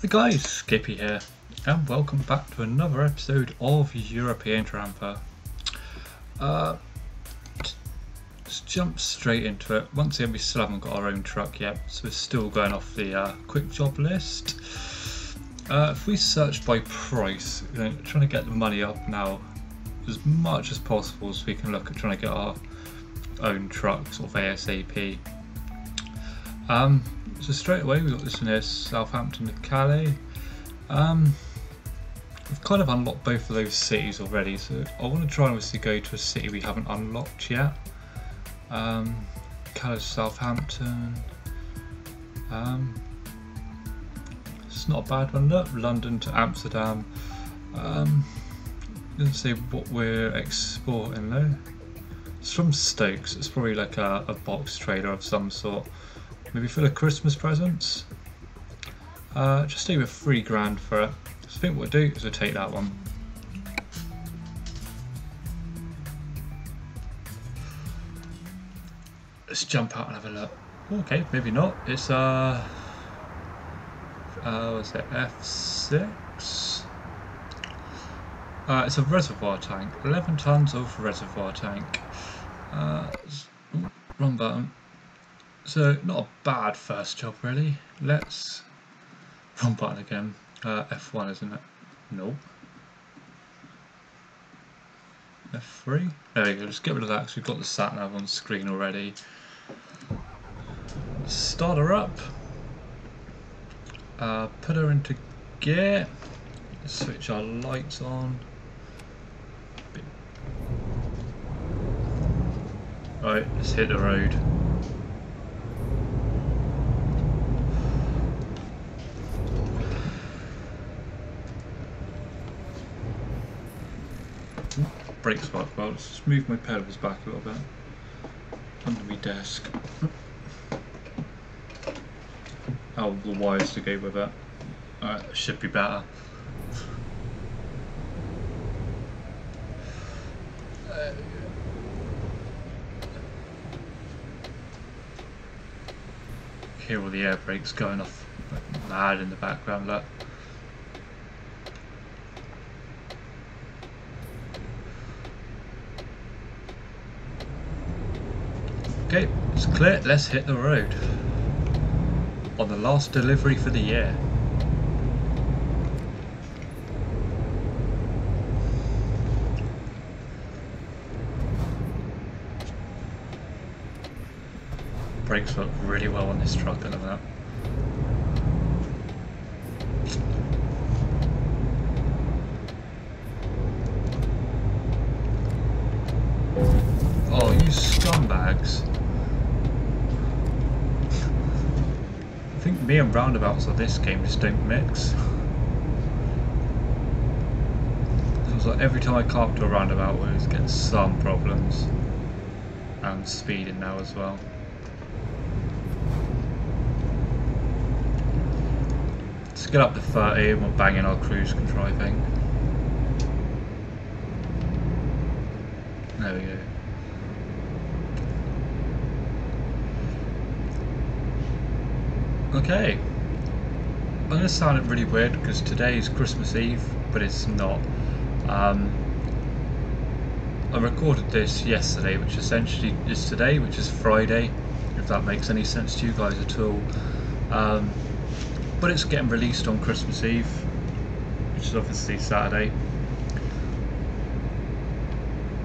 Hi guys, Skippy here, and welcome back to another episode of European Tramper. Let's jump straight into it. Once again, we still haven't got our own truck yet, so we're still going off the quick job list. If we search by price, trying to get the money up now as much as possible so we can look at trying to get our own truck sort of ASAP. So straight away we got this one here, Southampton to Calais. We've kind of unlocked both of those cities already, so I want to try and obviously go to a city we haven't unlocked yet. Calais, Southampton. It's not a bad one. Look, London to Amsterdam. Let's see what we're exporting though. It's from Stokes. It's probably like a box trailer of some sort. Maybe full of Christmas presents. Just do with £3 for it. So I think what we'll do is we'll take that one. Let's jump out and have a look. Okay, maybe not. It's what's it? F6. It's a reservoir tank. 11 tons of reservoir tank. Wrong button. So not a bad first job really. Let's wrong button again. F1 isn't it? Nope. F3. There we go. Just get rid of that because we've got the sat nav on screen already. Start her up. Put her into gear. Switch our lights on. Right, let's hit the road. Brakes work well. Let's just move my pedals back a little bit under my desk. Oh, the wires to go with it. Alright, that should be better. There we go. Hear all the air brakes going off like mad in the background. Look. Okay, it's clear, let's hit the road. On the last delivery for the year. Brakes work really well on this truck at the minute. Oh, you scumbags. I think me and roundabouts of this game just don't mix. It was like every time I come up to a roundabout we always get some problems. And speeding now as well. Let's get up to 30 and we're banging our cruise control, I think. There we go. Okay, I'm going to sound it really weird because today is Christmas Eve, but it's not. I recorded this yesterday, which essentially is today, which is Friday, if that makes any sense to you guys at all. But it's getting released on Christmas Eve, which is obviously Saturday.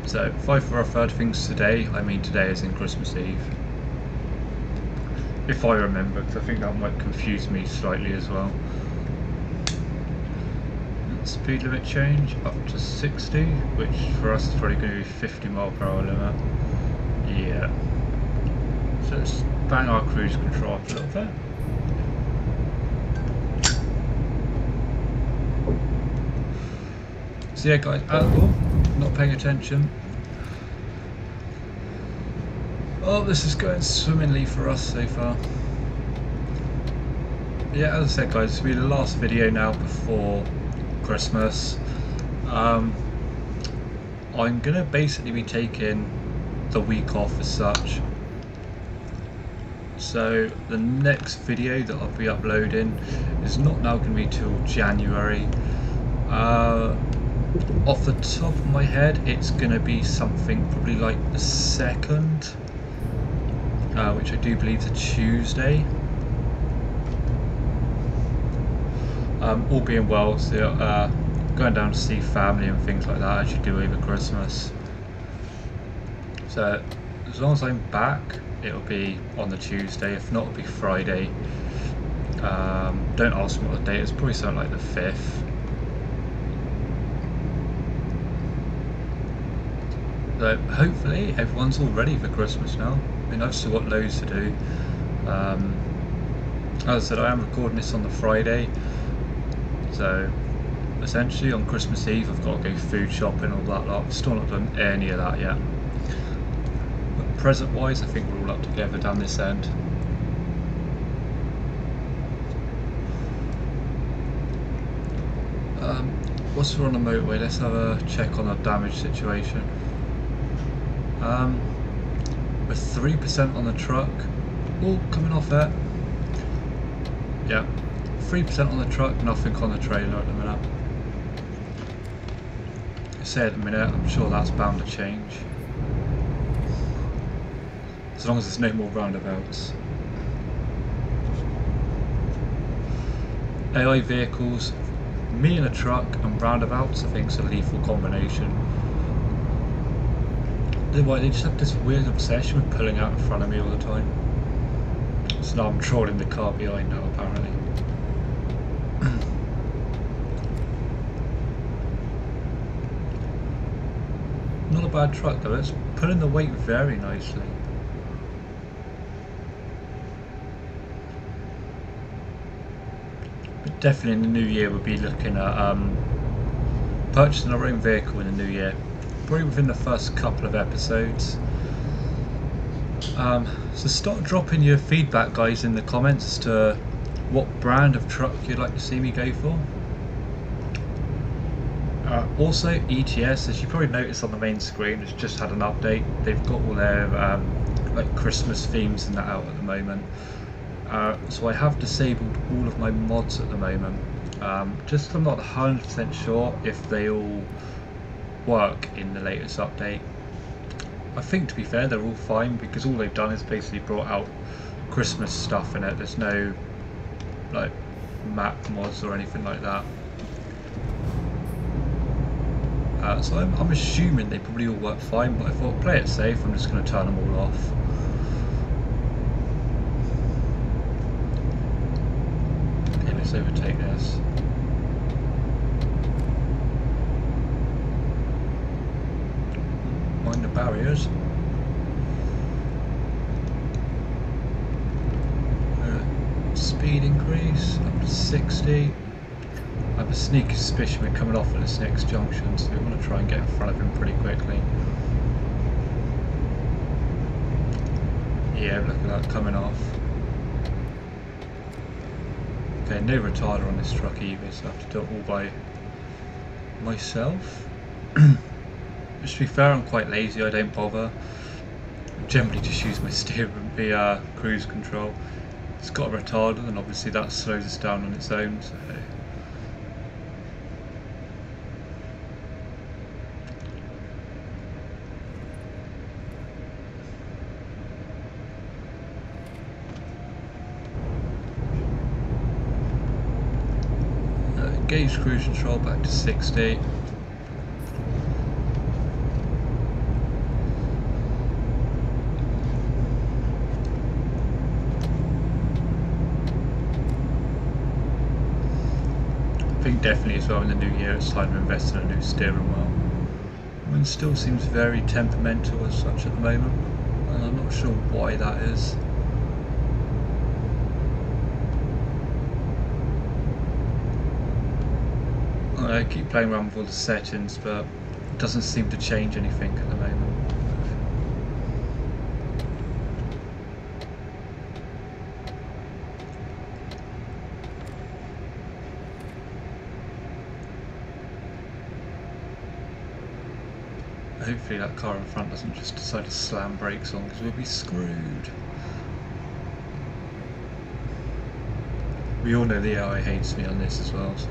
So if I refer to things today, I mean today is in Christmas Eve. If I remember, because I think that might confuse me slightly as well. Speed limit change up to 60, which for us is probably going to be 50 mph limit. Yeah. So let's bang our cruise control up a little bit. So yeah guys, not paying attention. Oh, this is going swimmingly for us so far. Yeah, as I said guys, this will be the last video now before Christmas. I'm going to basically be taking the week off as such. So the next video that I'll be uploading is not now going to be till January. Off the top of my head, it's going to be something probably like the 2nd, which I do believe is a Tuesday. All being well, so going down to see family and things like that as you do over Christmas. So as long as I'm back, it'll be on the Tuesday. If not, it'll be Friday. Don't ask me what the date is. Probably something like the 5th. So hopefully everyone's all ready for Christmas now. I mean, I've still got loads to do. As I said, I am recording this on the Friday, so essentially on Christmas Eve I've got to go food shopping, all that lot. I've still not done any of that yet. But present wise, I think we're all up together down this end. Whilst we're on the motorway, let's have a check on the damage situation. With 3% on the truck. Oh, coming off it. Yeah, 3% on the truck, nothing on the trailer at the minute. I say at the minute, I'm sure that's bound to change. As long as there's no more roundabouts. AI vehicles, me in a truck and roundabouts, I think is a lethal combination. They just have this weird obsession with pulling out in front of me all the time. So now I'm trolling the car behind now, apparently. Not a bad truck though, it's pulling the weight very nicely. But definitely in the new year we'll be looking at purchasing our own vehicle in the new year. Probably within the first couple of episodes. So start dropping your feedback, guys, in the comments as to what brand of truck you'd like to see me go for. Also, ETS, as you probably noticed on the main screen, has just had an update. They've got all their like Christmas themes and that out at the moment. So I have disabled all of my mods at the moment. Just 'cause I'm not 100% sure if they all work in the latest update. I think, to be fair, they're all fine because all they've done is basically brought out Christmas stuff in it. There's no like map mods or anything like that. So I'm assuming they probably all work fine, but I thought, play it safe, I'm just going to turn them all off. Okay, let's overtake this. Mind the barriers. Speed increase up to 60. I have a sneaky suspicion we're coming off at this next junction, so we want to try and get in front of him pretty quickly. Yeah, look at that coming off. Okay, no retarder on this truck either, so I have to do it all by myself. To be fair, I'm quite lazy, I don't bother. I generally just use my steering, the cruise control. It's got a retarder, and obviously that slows us down on its own. So. Engage cruise control back to 60. I think definitely as well in the new year it's time to invest in a new steering wheel. I mean, it still seems very temperamental as such at the moment, and I'm not sure why that is. I keep playing around with all the settings, but it doesn't seem to change anything at the moment. Hopefully that car in front doesn't just decide to slam brakes on, because we'll be screwed. We all know the AI hates me on this as well, so.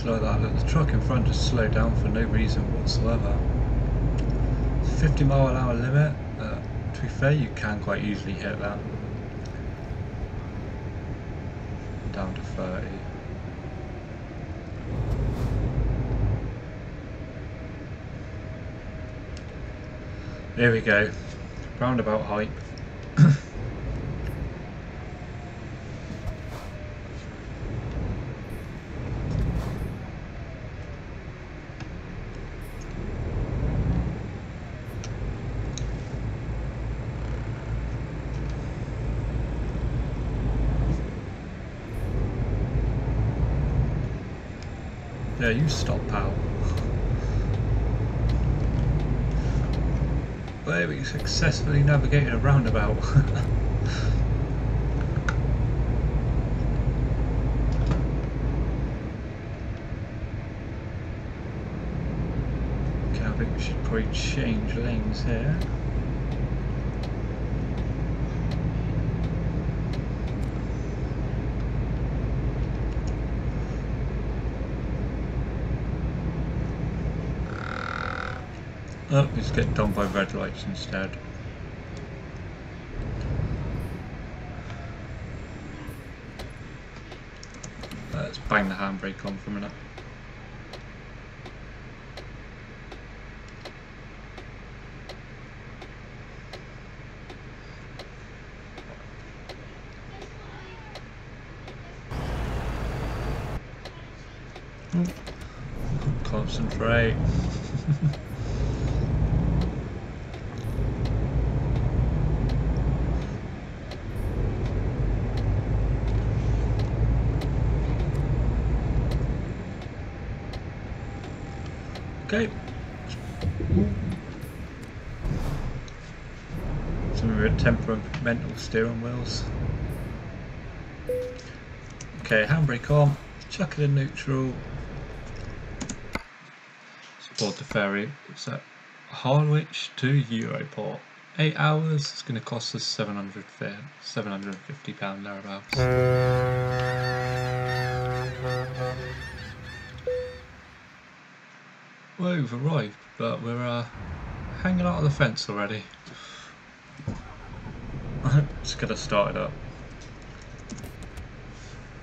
Like that. Look, the truck in front just slowed down for no reason whatsoever. 50-mile-an-hour limit. To be fair, you can quite easily hit that. Down to 30. Here we go. Roundabout hype. Yeah, you stop, pal. There we successfully navigated a roundabout. Okay, I think we should probably change lanes here. Oh, let's get done by red lights instead. Let's bang the handbrake on for a minute. Concentrate. Okay. Some of your temperamental steering wheels. Okay, handbrake on, chuck it in neutral. Board the ferry. It's at Harwich to Europort. 8 hours. It's going to cost us £750 thereabouts. Well, we've arrived, but we're hanging out on the fence already. Just get us started up.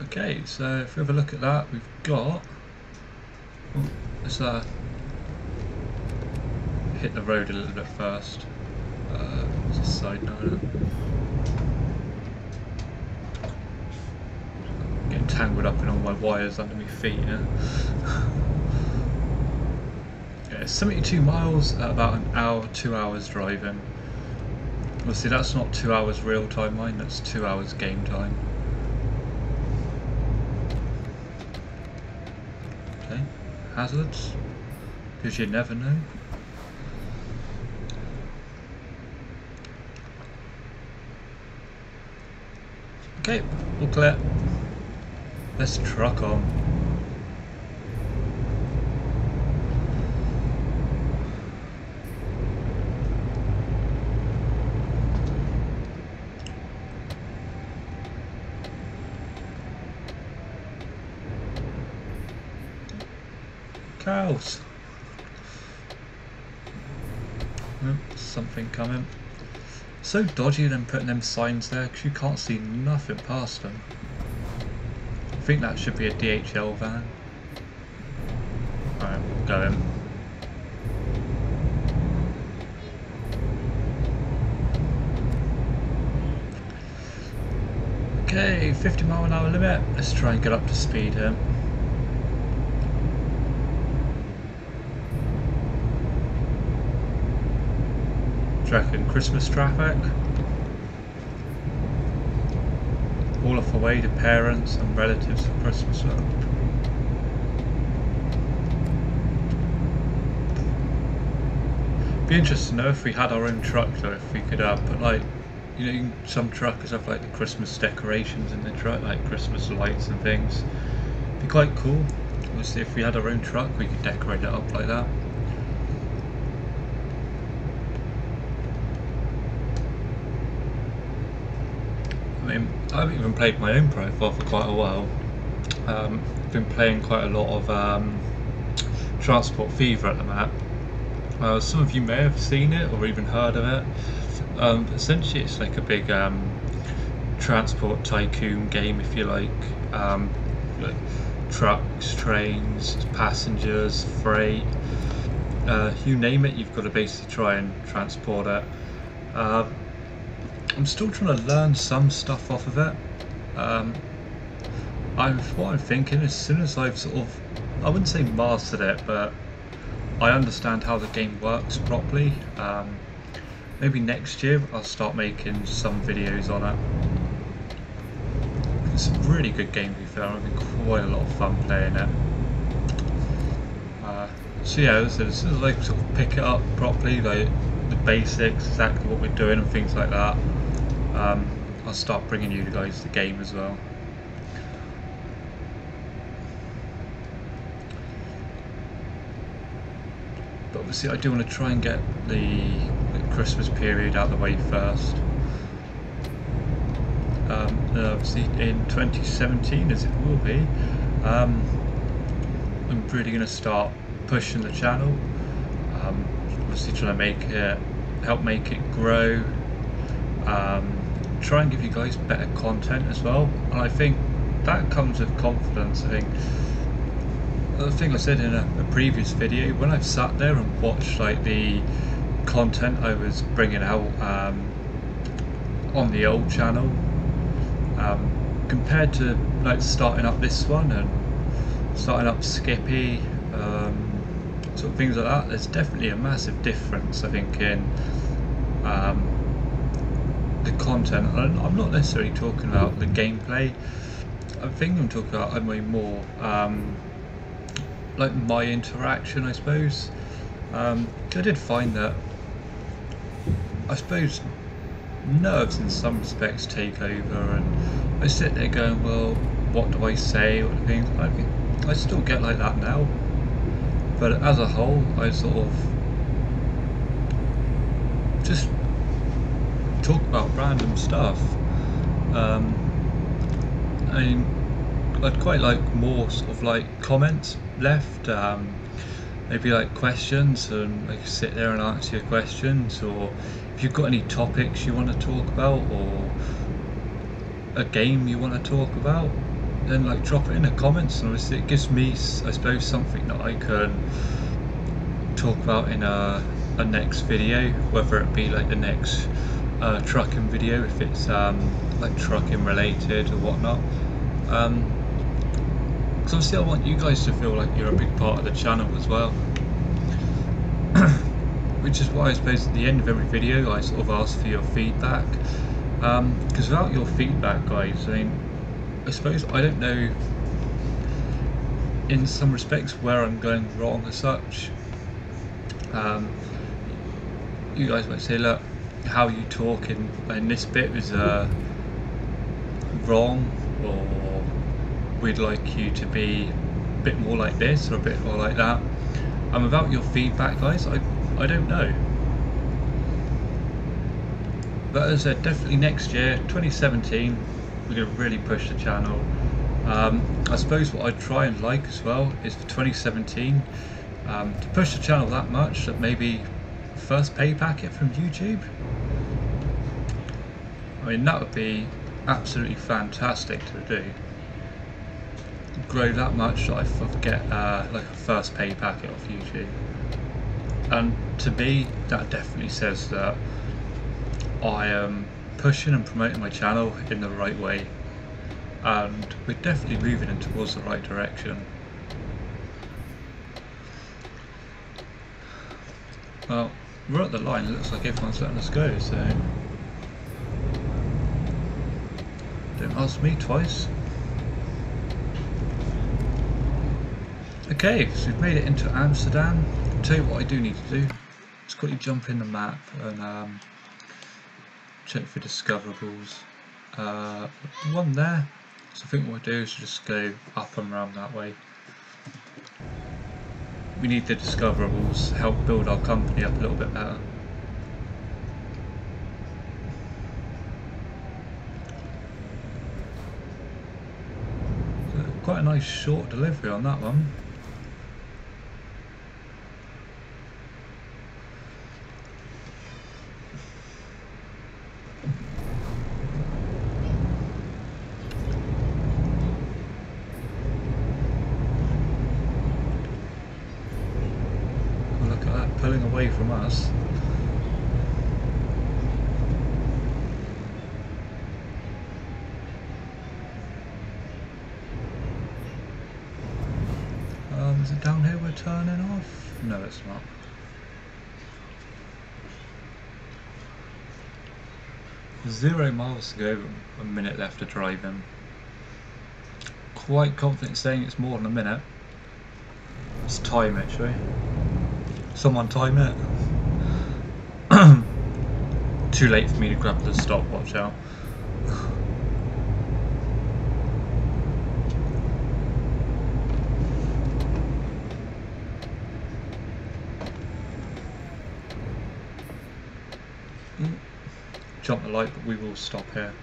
Okay, so if we have a look at that, we've got. Let's hit the road a little bit first. Just a side note. Getting tangled up in all my wires under my feet. Yeah, 72 miles at about an hour, 2 hours driving. Obviously, that's not 2 hours real time, mind. That's 2 hours game time. Okay, hazards, because you never know. Okay, all clear. Let's truck on. Cows. Oh, something coming. So dodgy them putting them signs there because you can't see nothing past them. I think that should be a DHL van. Alright, we'll go in. Okay, 50-mile-an-hour limit. Let's try and get up to speed here. Do you reckon Christmas traffic? All off away to parents and relatives for Christmas. Be interested to know if we had our own truck though, if we could put like, you know, some truckers have like the Christmas decorations in their truck, like Christmas lights and things. It'd be quite cool. Obviously, if we had our own truck, we could decorate it up like that. I mean, I haven't even played my own profile for quite a while. I've been playing quite a lot of Transport Fever at the minute. Some of you may have seen it or even heard of it. Essentially, it's like a big transport tycoon game, if you like. Like trucks, trains, passengers, freight, you name it, you've got to basically try and transport it. I'm still trying to learn some stuff off of it. What I'm thinking, as soon as I've sort of, I wouldn't say mastered it, but I understand how the game works properly, maybe next year I'll start making some videos on it. It's a really good game, to be fair. I'm having quite a lot of fun playing it. So yeah, as soon as I sort of pick it up properly, like the basics, exactly what we're doing and things like that, I'll start bringing you guys the game as well. But obviously I do want to try and get the Christmas period out of the way first. Obviously in 2017, as it will be, I'm really going to start pushing the channel, obviously trying to help make it grow, try and give you guys better content as well, and I think that comes with confidence. I think the thing I said in a previous video, when I've sat there and watched like the content I was bringing out on the old channel, compared to like starting up this one and starting up Skippy, sort of things like that, there's definitely a massive difference, I think, in the content. I'm not necessarily talking about the gameplay. I think I'm talking about more like my interaction, I suppose. I did find that, I suppose, nerves in some respects take over, and I sit there going, well, what do I say, what things. I still get like that now, but as a whole I sort of just talk about random stuff. I mean, I'd quite like more sort of like comments left, maybe like questions, and I can sit there and answer your questions, or if you've got any topics you want to talk about, or a game you want to talk about, then like drop it in the comments, and obviously it gives me, I suppose, something that I can talk about in a next video, whether it be like the next trucking video, if it's like trucking related or whatnot. Because obviously I want you guys to feel like you're a big part of the channel as well. Which is why I suppose at the end of every video I sort of ask for your feedback. Because without your feedback, guys, I mean, I suppose I don't know in some respects where I'm going wrong as such. You guys might say, look, how you talk in this bit is wrong, or we'd like you to be a bit more like this or a bit more like that. And without your feedback, guys, I don't know. But as I said, definitely next year, 2017, we're going to really push the channel. I suppose what I'd try and like as well is for 2017 to push the channel that much that maybe first pay packet from YouTube. I mean, that would be absolutely fantastic to do. Grow that much that I get like a first pay packet off YouTube. And to me, that definitely says that I am pushing and promoting my channel in the right way, and we're definitely moving in towards the right direction. Well, we're at the line, it looks like everyone's letting us go, so don't ask me twice. Okay, so we've made it into Amsterdam. I'll tell you what I do need to do. Just quickly jump in the map and check for discoverables. One there. So I think what we'll do is just go up and round that way. We need the discoverables to help build our company up a little bit better. So quite a nice short delivery on that one. Pulling away from us. Is it down here we're turning off? No, it's not. There's 0 miles to go, a minute left to drive in. Quite confident saying it's more than a minute. Let's time it, shall we? Someone time it. Too late for me to grab the stopwatch out. Jump the light, but we will stop here.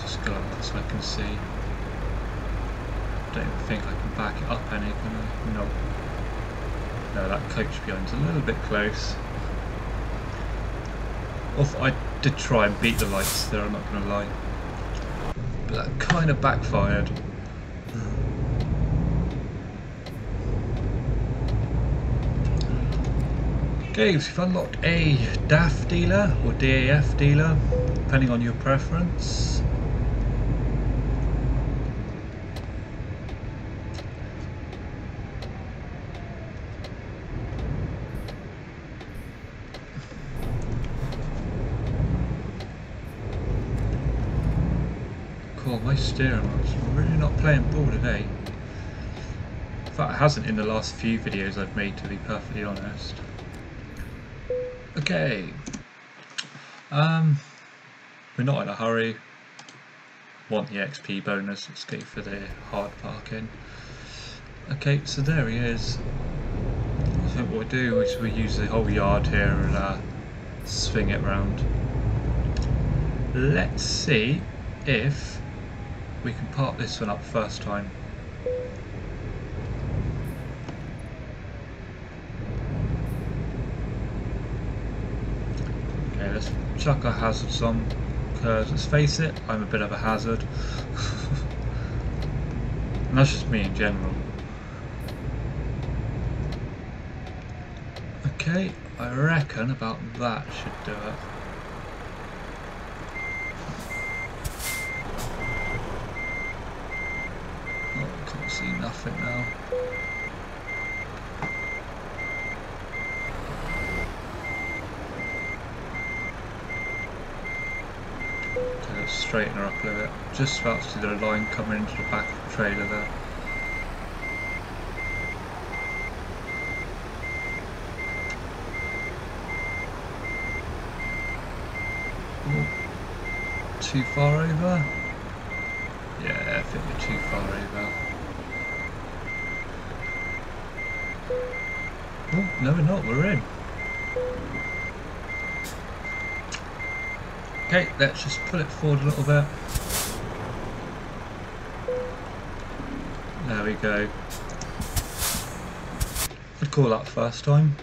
Just go up so I can see. Don't even think I can back it up any, can I? No. No, that coach behind's a little bit close. I did try and beat the lights there, I'm not going to lie. But that kind of backfired. Okay, so you've unlocked a DAF dealer or DAF dealer, depending on your preference. Cool, my steering wheel's really not playing ball today. In fact, it hasn't in the last few videos I've made, to be perfectly honest. Okay, we're not in a hurry. Want the XP bonus? Let's go for the hard parking. Okay, so there he is. I think what we'll do is we use the whole yard here and swing it round. Let's see if we can park this one up first time. Let's chuck our hazards on, because let's face it, I'm a bit of a hazard. And that's just me in general. Okay, I reckon about that should do it. Oh, can't see nothing now. Let's straighten her up a little bit. Just about to see the line coming into the back of the trailer there. Ooh. Too far over? Yeah, I think we're too far over. Oh, no we're not, we're in. Okay, let's just pull it forward a little bit. There we go. I'd call that first time.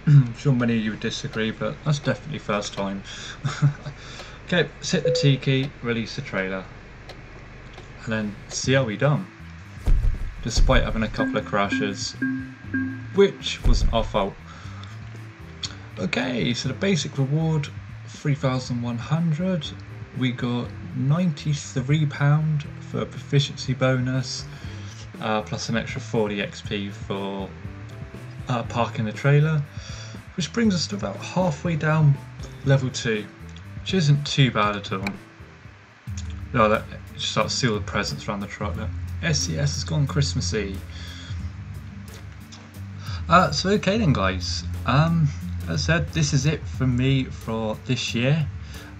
I'm sure many of you would disagree, but that's definitely first time. Okay, let's hit the T key, release the trailer, and then see how we done. Despite having a couple of crashes, which wasn't our fault. Okay, so the basic reward, 3,100. We got £93 for a proficiency bonus, plus an extra 40 XP for parking the trailer, which brings us to about halfway down level 2, which isn't too bad at all. No, that just starts to see all the presents around the truck. Look. SCS has gone Christmassy. So okay then guys, as I said, this is it from me for this year.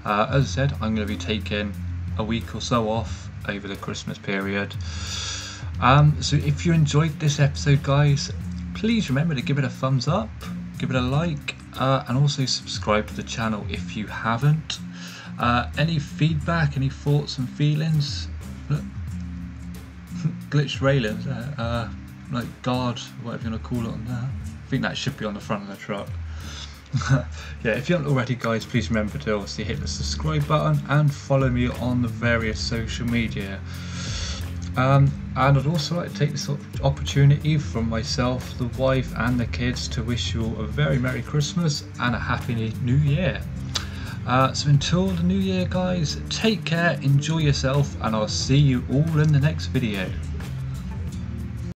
As I said, I'm going to be taking a week or so off over the Christmas period. So if you enjoyed this episode, guys, please remember to give it a thumbs up, give it a like, and also subscribe to the channel if you haven't. Any feedback, any thoughts and feelings? Look, glitched railings, like guard, whatever you want to call it on there. I think that should be on the front of the truck. Yeah, if you haven't already, guys, please remember to obviously hit the subscribe button and follow me on the various social media. And I'd also like to take this opportunity from myself, the wife and the kids to wish you all a very Merry Christmas and a Happy New Year. So until the new year, guys, take care, enjoy yourself, and I'll see you all in the next video.